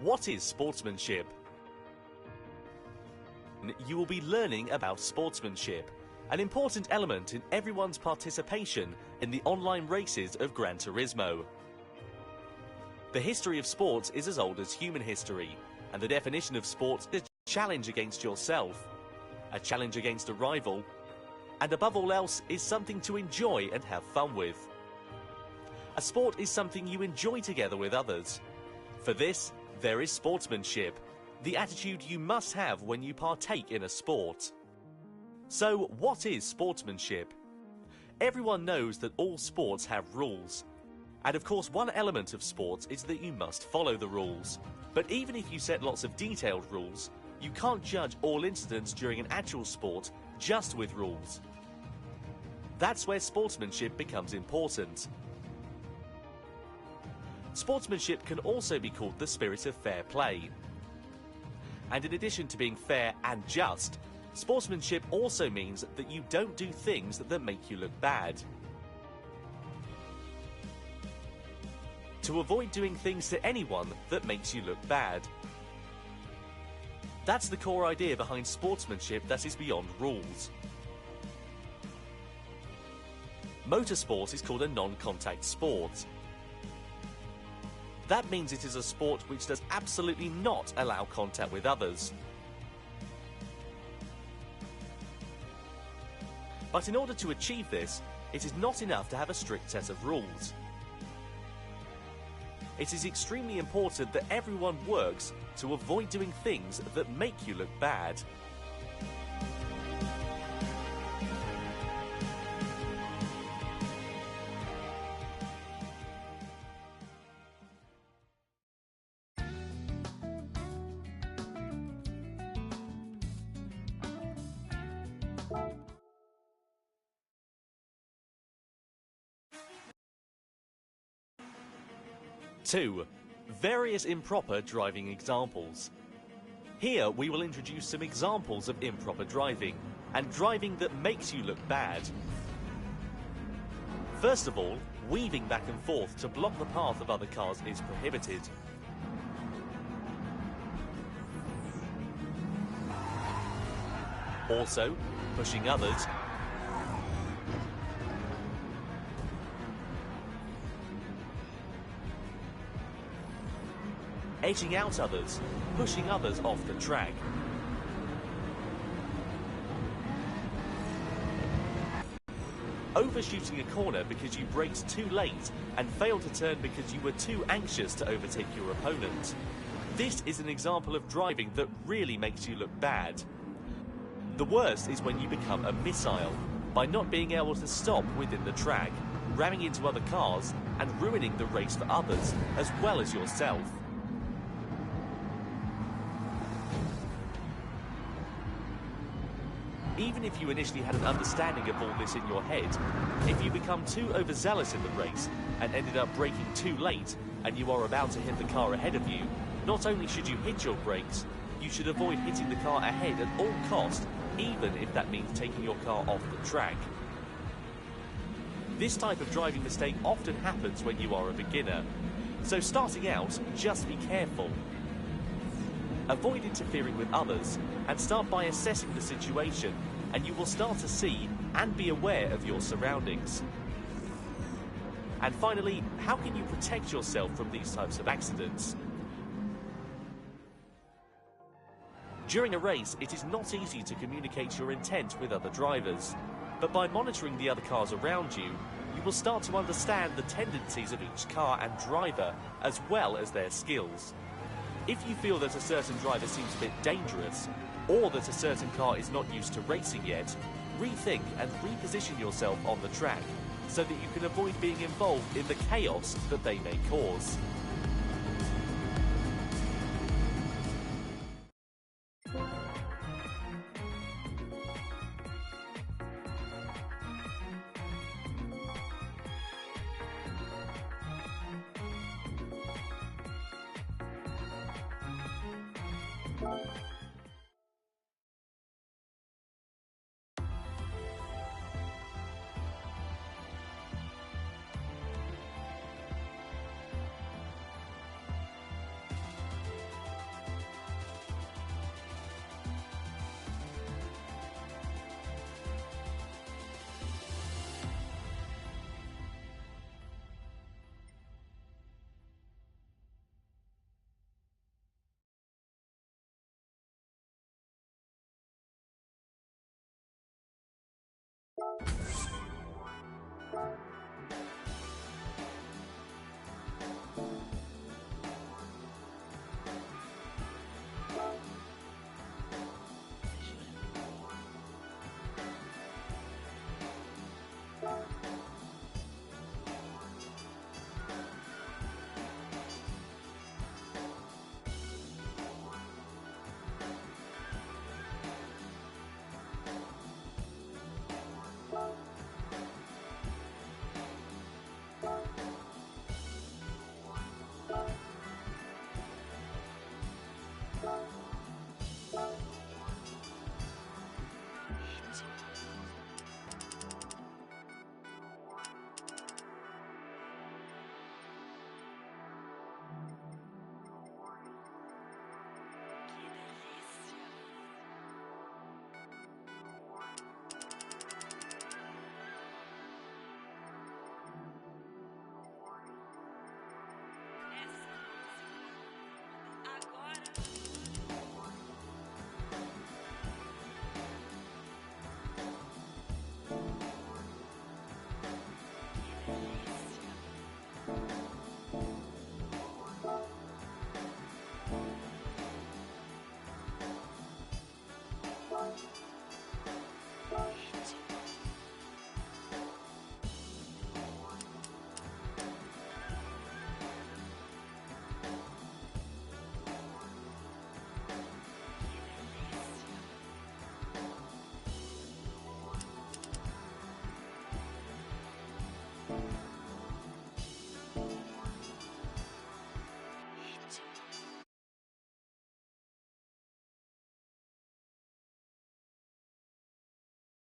What is sportsmanship? You will be learning about sportsmanship, an important element in everyone's participation in the online races of Gran Turismo. The history of sports is as old as human history, and the definition of sport is a challenge against yourself, a challenge against a rival, and above all else is something to enjoy and have fun with. A sport is something you enjoy together with others. For this, there is sportsmanship, the attitude you must have when you partake in a sport. So, what is sportsmanship? Everyone knows that all sports have rules. And of course, one element of sports is that you must follow the rules. But even if you set lots of detailed rules, you can't judge all incidents during an actual sport just with rules. That's where sportsmanship becomes important. Sportsmanship can also be called the spirit of fair play. And in addition to being fair and just, sportsmanship also means that you don't do things that make you look bad. To avoid doing things to anyone that makes you look bad. That's the core idea behind sportsmanship that is beyond rules. Motorsport is called a non-contact sport. That means it is a sport which does absolutely not allow contact with others. But in order to achieve this, it is not enough to have a strict set of rules. It is extremely important that everyone works to avoid doing things that make you look bad. Two, various improper driving examples. Here we will introduce some examples of improper driving, and driving that makes you look bad. First of all, weaving back and forth to block the path of other cars is prohibited. Also, pushing others, edging out others, pushing others off the track. Overshooting a corner because you braked too late and failed to turn because you were too anxious to overtake your opponent. This is an example of driving that really makes you look bad. The worst is when you become a missile, by not being able to stop within the track, ramming into other cars and ruining the race for others as well as yourself. Even if you initially had an understanding of all this in your head, if you become too overzealous in the race and ended up braking too late and you are about to hit the car ahead of you, not only should you hit your brakes, you should avoid hitting the car ahead at all costs, even if that means taking your car off the track. This type of driving mistake often happens when you are a beginner, so starting out, just be careful. Avoid interfering with others and start by assessing the situation, and you will start to see and be aware of your surroundings. And finally, how can you protect yourself from these types of accidents? During a race, it is not easy to communicate your intent with other drivers, but by monitoring the other cars around you, you will start to understand the tendencies of each car and driver, as well as their skills. If you feel that a certain driver seems a bit dangerous, or that a certain car is not used to racing yet, rethink and reposition yourself on the track, so that you can avoid being involved in the chaos that they may cause. Congratulations.